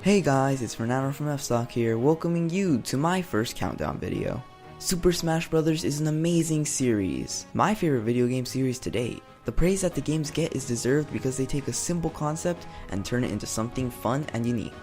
Hey guys, it's Fernando from Fsawk here, welcoming you to my first countdown video. Super Smash Bros. Is an amazing series, my favorite video game series to date. The praise that the games get is deserved because they take a simple concept and turn it into something fun and unique.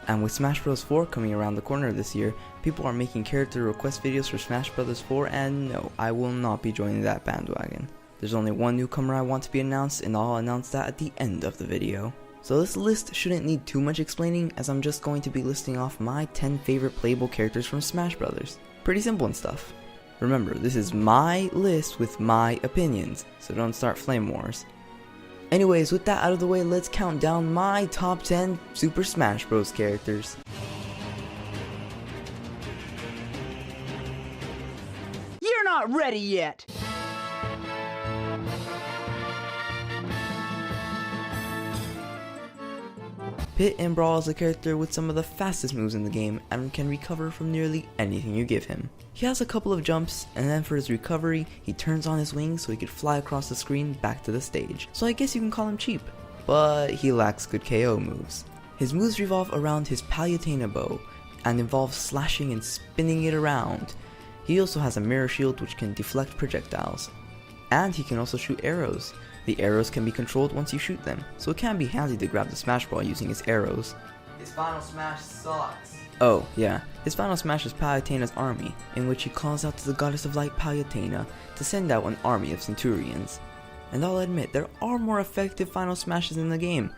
And with Smash Bros. 4 coming around the corner this year, people are making character request videos for Smash Bros. 4, and no, I will not be joining that bandwagon. There's only one newcomer I want to be announced, and I'll announce that at the end of the video. So this list shouldn't need too much explaining, as I'm just going to be listing off my 10 favorite playable characters from Smash Bros. Pretty simple and stuff. Remember, this is my list with my opinions, so don't start flame wars. Anyways, with that out of the way, let's count down my top 10 Super Smash Bros. Characters. You're not ready yet! Pit in Brawl is a character with some of the fastest moves in the game and can recover from nearly anything you give him. He has a couple of jumps, and then for his recovery, he turns on his wings so he could fly across the screen back to the stage. So I guess you can call him cheap, but he lacks good KO moves. His moves revolve around his Palutena bow and involve slashing and spinning it around. He also has a mirror shield which can deflect projectiles. And he can also shoot arrows. The arrows can be controlled once you shoot them, so it can be handy to grab the Smash Ball using his arrows. His final smash sucks. Oh, yeah. His final smash is Palutena's army, in which he calls out to the goddess of light Palutena to send out an army of centurions. And I'll admit, there are more effective final smashes in the game,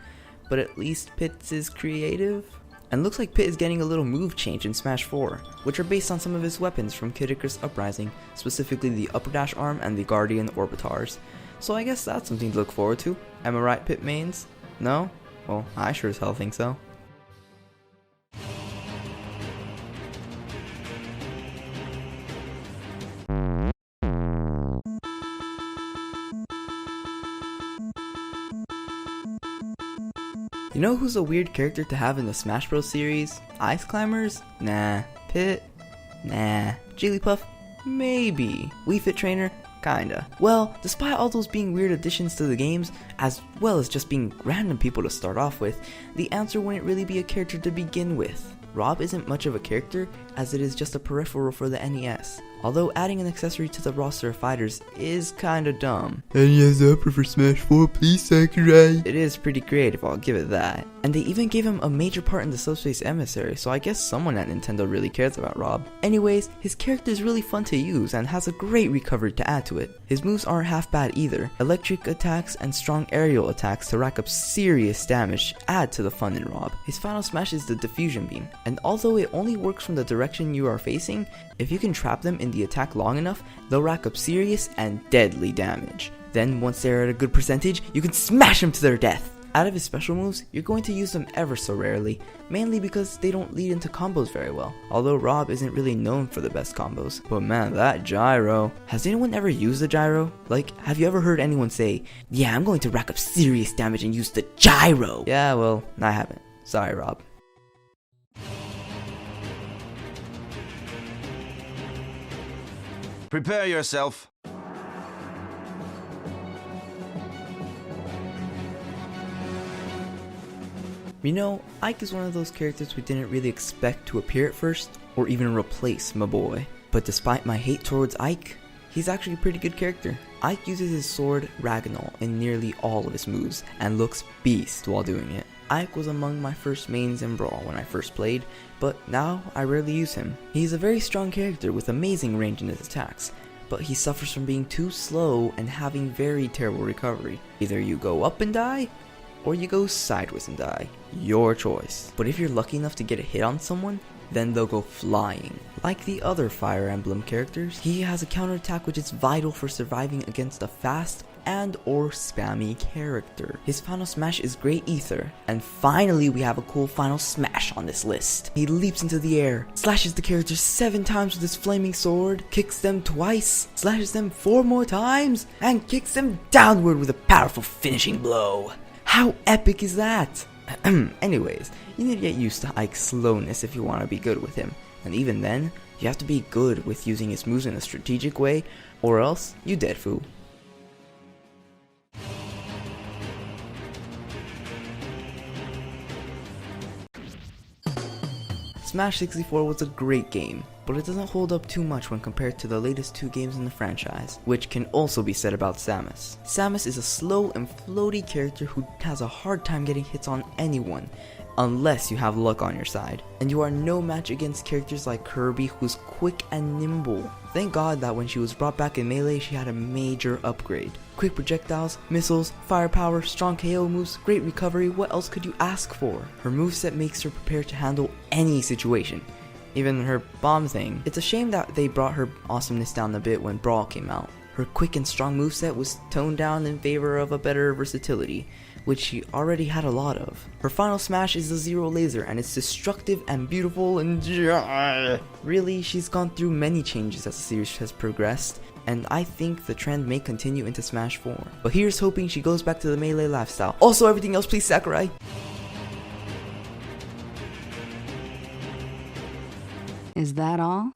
but at least Pit's is creative. And looks like Pit is getting a little move change in Smash 4, which are based on some of his weapons from Kid Icarus Uprising, specifically the Upper Dash Arm and the Guardian Orbitars. So I guess that's something to look forward to. Am I right, Pit mains? No? Well, I sure as hell think so. You know who's a weird character to have in the Smash Bros. Series? Ice Climbers? Nah. Pit? Nah. Jigglypuff? Maybe. Wii Fit Trainer? Kinda. Well, despite all those being weird additions to the games, as well as just being random people to start off with, the answer wouldn't really be a character to begin with. Rob isn't much of a character, as it is just a peripheral for the NES. Although adding an accessory to the roster of fighters is kinda dumb. NES upper for Smash 4, please Sakurai. It is pretty creative, I'll give it that. And they even gave him a major part in the Subspace Emissary, so I guess someone at Nintendo really cares about Rob. Anyways, his character is really fun to use and has a great recovery to add to it. His moves aren't half bad either. Electric attacks and strong aerial attacks to rack up serious damage add to the fun in Rob. His final smash is the Diffusion Beam, and although it only works from the direction you are facing, if you can trap them in the attack long enough, they'll rack up serious and deadly damage. Then once they're at a good percentage, you can smash them to their death. Out of his special moves, you're going to use them ever so rarely, mainly because they don't lead into combos very well, although Rob isn't really known for the best combos. But man, that gyro. Has anyone ever used the gyro? Like, have you ever heard anyone say, yeah, I'm going to rack up serious damage and use the gyro? Yeah, well, I haven't. Sorry, Rob. Prepare yourself. You know, Ike is one of those characters we didn't really expect to appear at first, or even replace my boy. But despite my hate towards Ike, he's actually a pretty good character. Ike uses his sword Ragnall in nearly all of his moves, and looks beast while doing it. Ike was among my first mains in Brawl when I first played, but now I rarely use him. He's a very strong character with amazing range in his attacks, but he suffers from being too slow and having very terrible recovery. Either you go up and die, or you go sideways and die. Your choice. But if you're lucky enough to get a hit on someone, then they'll go flying. Like the other Fire Emblem characters, he has a counterattack which is vital for surviving against a fast and or spammy character. His final smash is Great Ether, and finally we have a cool final smash on this list. He leaps into the air, slashes the character 7 times with his flaming sword, kicks them twice, slashes them 4 more times, and kicks them downward with a powerful finishing blow. How epic is that? Anyways, you need to get used to Ike's slowness if you want to be good with him, and even then, you have to be good with using his moves in a strategic way, or else you dead fool. Smash 64 was a great game, but it doesn't hold up too much when compared to the latest 2 games in the franchise, which can also be said about Samus. Samus is a slow and floaty character who has a hard time getting hits on anyone, unless you have luck on your side. And you are no match against characters like Kirby, who's quick and nimble. Thank God that when she was brought back in Melee, she had a major upgrade. Quick projectiles, missiles, firepower, strong KO moves, great recovery, what else could you ask for? Her moveset makes her prepared to handle any situation. Even her bomb thing. It's a shame that they brought her awesomeness down a bit when Brawl came out. Her quick and strong moveset was toned down in favor of a better versatility, which she already had a lot of. Her final smash is the Zero Laser, and it's destructive and beautiful and really, she's gone through many changes as the series has progressed, and I think the trend may continue into Smash 4. But here's hoping she goes back to the Melee lifestyle. Also, everything else, please, Sakurai. Is that all?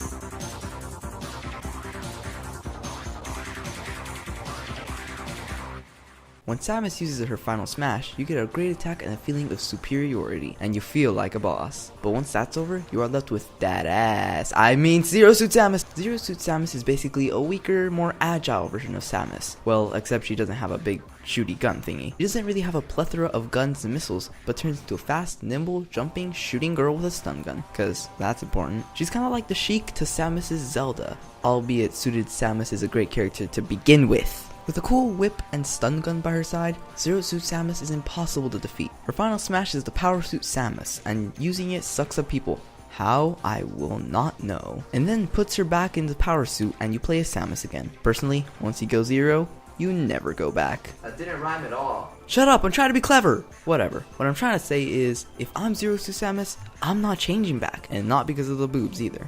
When Samus uses her final smash, you get a great attack and a feeling of superiority, and you feel like a boss. But once that's over, you are left with that ass. I mean Zero Suit Samus! Zero Suit Samus is basically a weaker, more agile version of Samus. Well, except she doesn't have a big shooty gun thingy. She doesn't really have a plethora of guns and missiles, but turns into a fast, nimble, jumping, shooting girl with a stun gun, cause that's important. She's kinda like the Sheik to Samus's Zelda, albeit suited Samus is a great character to begin with. With a cool whip and stun gun by her side, Zero Suit Samus is impossible to defeat. Her final smash is the Power Suit Samus, and using it sucks up people. How? I will not know. And then puts her back in the Power Suit and you play as Samus again. Personally, once you go zero, you never go back. That didn't rhyme at all. Shut up, I'm trying to be clever! Whatever. What I'm trying to say is, if I'm Zero Suit Samus, I'm not changing back, and not because of the boobs either.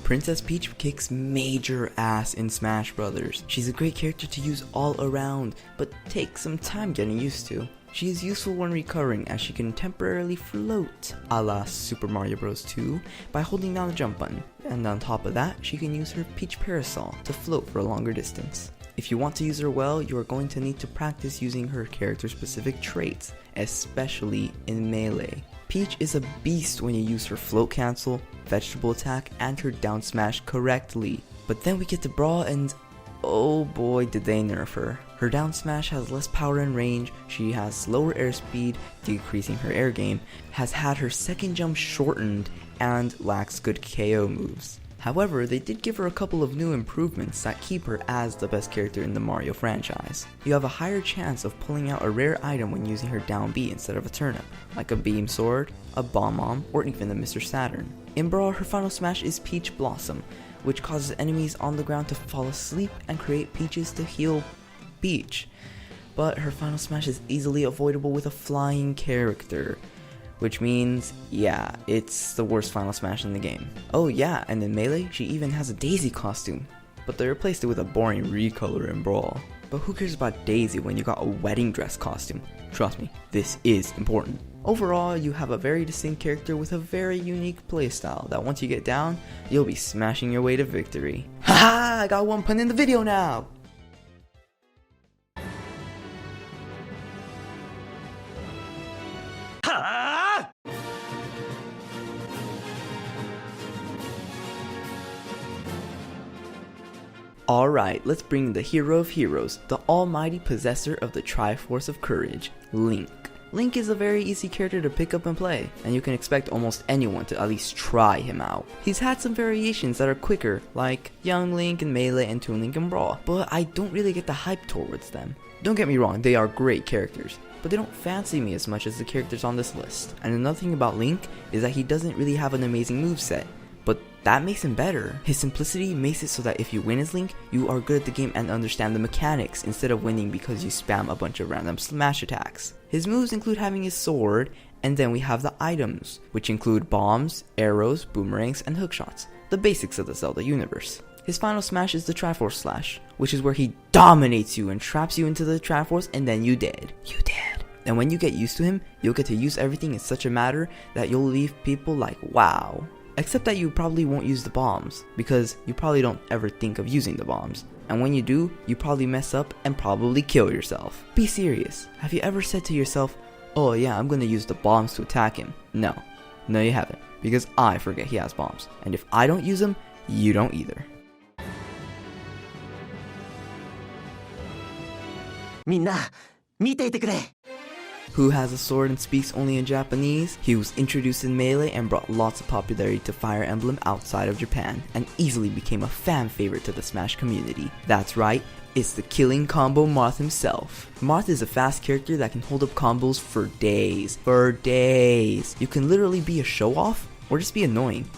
Princess Peach kicks major ass in Smash Brothers. She's a great character to use all around, but takes some time getting used to. She is useful when recovering as she can temporarily float, a la Super Mario Bros. 2, by holding down the jump button. And on top of that, she can use her Peach Parasol to float for a longer distance. If you want to use her well, you are going to need to practice using her character-specific traits, especially in Melee. Peach is a beast when you use her float cancel, vegetable attack, and her down smash correctly. But then we get to Brawl and oh boy did they nerf her. Her down smash has less power and range, she has slower airspeed, decreasing her air game, has had her second jump shortened, and lacks good KO moves. However, they did give her a couple of new improvements that keep her as the best character in the Mario franchise. You have a higher chance of pulling out a rare item when using her down B instead of a turnip, like a beam sword, a bomb, or even the Mr. Saturn. In Brawl, her final smash is Peach Blossom, which causes enemies on the ground to fall asleep and create peaches to heal Peach. But her final smash is easily avoidable with a flying character, which means, yeah, it's the worst final smash in the game. Oh yeah, and in Melee, she even has a Daisy costume, but they replaced it with a boring recolor in Brawl. But who cares about Daisy when you got a wedding dress costume? Trust me, this is important. Overall, you have a very distinct character with a very unique playstyle that once you get down, you'll be smashing your way to victory. Haha, I got one pun in the video now! Alright, let's bring the hero of heroes, the almighty possessor of the Triforce of Courage, Link. Link is a very easy character to pick up and play, and you can expect almost anyone to at least try him out. He's had some variations that are quicker, like Young Link in Melee and Toon Link in Brawl, but I don't really get the hype towards them. Don't get me wrong, they are great characters, but they don't fancy me as much as the characters on this list. And another thing about Link is that he doesn't really have an amazing moveset, but that makes him better. His simplicity makes it so that if you win as Link, you are good at the game and understand the mechanics instead of winning because you spam a bunch of random smash attacks. His moves include having his sword, and then we have the items, which include bombs, arrows, boomerangs, and hookshots, the basics of the Zelda universe. His final smash is the Triforce Slash, which is where he dominates you and traps you into the Triforce and then you dead. You dead. And when you get used to him, you'll get to use everything in such a manner that you'll leave people like, wow. except that you probably won't use the bombs, because you probably don't ever think of using the bombs. And when you do, you probably mess up and probably kill yourself. Be serious. Have you ever said to yourself, oh yeah, I'm gonna use the bombs to attack him? No. No, you haven't. Because I forget he has bombs. And if I don't use them, you don't either. みんな見ていてくれ Who has a sword and speaks only in Japanese? He was introduced in Melee and brought lots of popularity to Fire Emblem outside of Japan, and easily became a fan favorite to the Smash community. That's right, it's the killing combo Marth himself. Marth is a fast character that can hold up combos for days. For days. You can literally be a show-off, or just be annoying.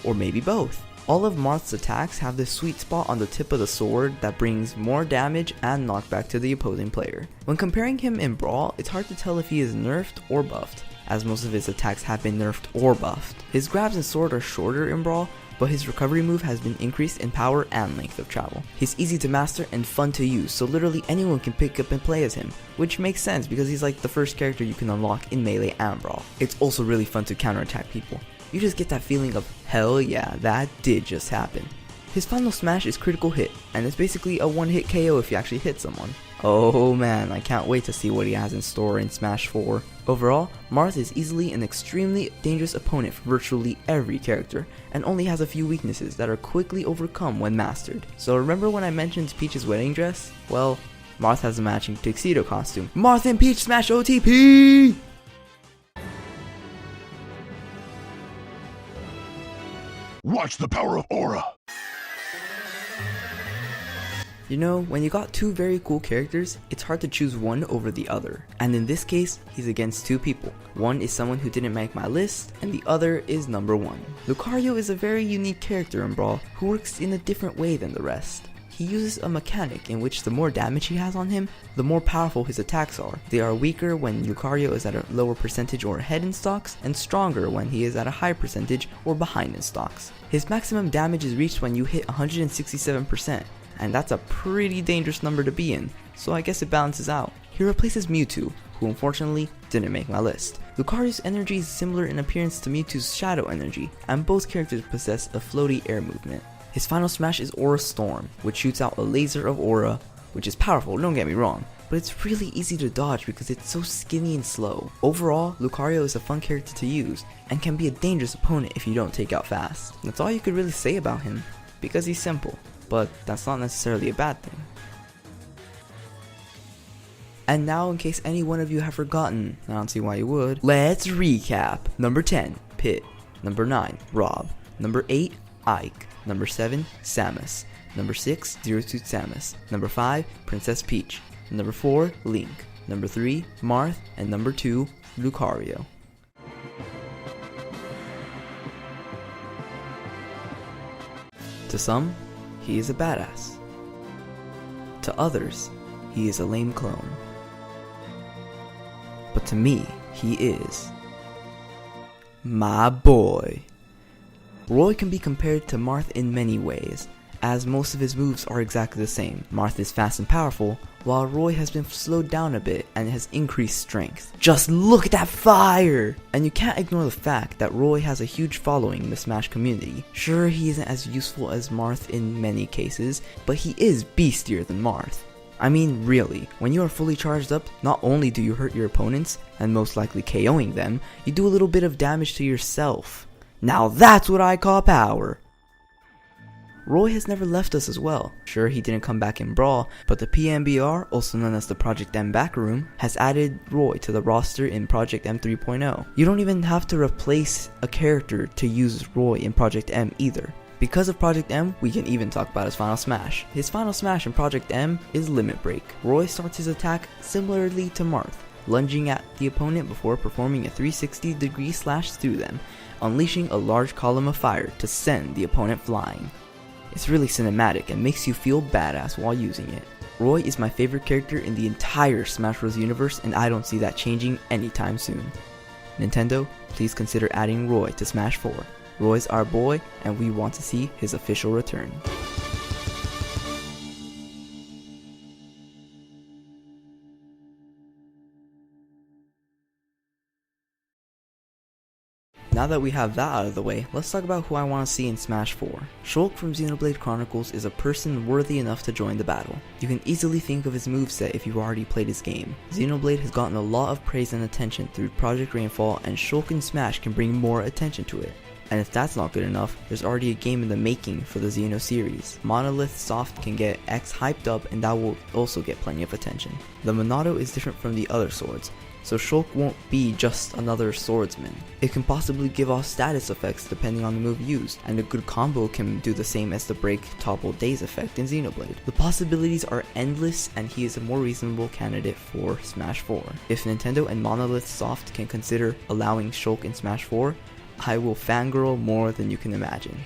Or maybe both. All of Marth's attacks have this sweet spot on the tip of the sword that brings more damage and knockback to the opposing player. When comparing him in Brawl, it's hard to tell if he is nerfed or buffed, as most of his attacks have been nerfed or buffed. His grabs and sword are shorter in Brawl, but his recovery move has been increased in power and length of travel. He's easy to master and fun to use, so literally anyone can pick up and play as him, which makes sense because he's like the first character you can unlock in Melee and Brawl. It's also really fun to counterattack people. You just get that feeling of, hell yeah, that did just happen. His final smash is critical hit, and it's basically a one-hit KO if you actually hit someone. Oh man, I can't wait to see what he has in store in Smash 4. Overall, Marth is easily an extremely dangerous opponent for virtually every character, and only has a few weaknesses that are quickly overcome when mastered. So remember when I mentioned Peach's wedding dress? Well, Marth has a matching tuxedo costume. Marth and Peach Smash OTP! Watch the power of Aura! You know, when you got two very cool characters, it's hard to choose one over the other. And in this case, he's against two people. One is someone who didn't make my list, and the other is number one. Lucario is a very unique character in Brawl who works in a different way than the rest. He uses a mechanic in which the more damage he has on him, the more powerful his attacks are. They are weaker when Lucario is at a lower percentage or ahead in stocks, and stronger when he is at a high percentage or behind in stocks. His maximum damage is reached when you hit 167%, and that's a pretty dangerous number to be in, so I guess it balances out. He replaces Mewtwo, who unfortunately didn't make my list. Lucario's energy is similar in appearance to Mewtwo's Shadow energy, and both characters possess a floaty air movement. His final smash is Aura Storm, which shoots out a laser of aura, which is powerful, don't get me wrong, but it's really easy to dodge because it's so skinny and slow. Overall, Lucario is a fun character to use, and can be a dangerous opponent if you don't take out fast. That's all you could really say about him, because he's simple, but that's not necessarily a bad thing. And now, in case any one of you have forgotten, I don't see why you would, let's recap. Number 10, Pit. Number 9, Rob. Number 8, Ike. Number 7, Samus. Number 6, Zero Suit Samus. Number 5, Princess Peach. Number 4, Link. Number 3, Marth. And number 2, Lucario. To some, he is a badass. To others, he is a lame clone. But to me, he is my boy. Roy can be compared to Marth in many ways, as most of his moves are exactly the same. Marth is fast and powerful, while Roy has been slowed down a bit and has increased strength. Just look at that fire! And you can't ignore the fact that Roy has a huge following in the Smash community. Sure, he isn't as useful as Marth in many cases, but he is beastier than Marth. I mean, really, when you are fully charged up, not only do you hurt your opponents, and most likely KOing them, you do a little bit of damage to yourself. Now that's what I call power! Roy has never left us as well. Sure, he didn't come back in Brawl, but the PMBR, also known as the Project M backroom, has added Roy to the roster in Project M 3.0. You don't even have to replace a character to use Roy in Project M either. Because of Project M, we can even talk about his final smash. His final smash in Project M is Limit Break. Roy starts his attack similarly to Marth, lunging at the opponent before performing a 360-degree slash through them, unleashing a large column of fire to send the opponent flying. It's really cinematic and makes you feel badass while using it. Roy is my favorite character in the entire Smash Bros. Universe, and I don't see that changing anytime soon. Nintendo, please consider adding Roy to Smash 4. Roy's our boy, and we want to see his official return. Now that we have that out of the way, let's talk about who I want to see in Smash 4. Shulk from Xenoblade Chronicles is a person worthy enough to join the battle. You can easily think of his moveset if you've already played his game. Xenoblade has gotten a lot of praise and attention through Project Rainfall, and Shulk in Smash can bring more attention to it. And if that's not good enough, there's already a game in the making for the Xeno series. Monolith Soft can get X hyped up, and that will also get plenty of attention. The Monado is different from the other swords, so Shulk won't be just another swordsman. It can possibly give off status effects depending on the move used, and a good combo can do the same as the break topple daze effect in Xenoblade. The possibilities are endless, and he is a more reasonable candidate for Smash 4. If Nintendo and Monolith Soft can consider allowing Shulk in Smash 4, I will fangirl more than you can imagine.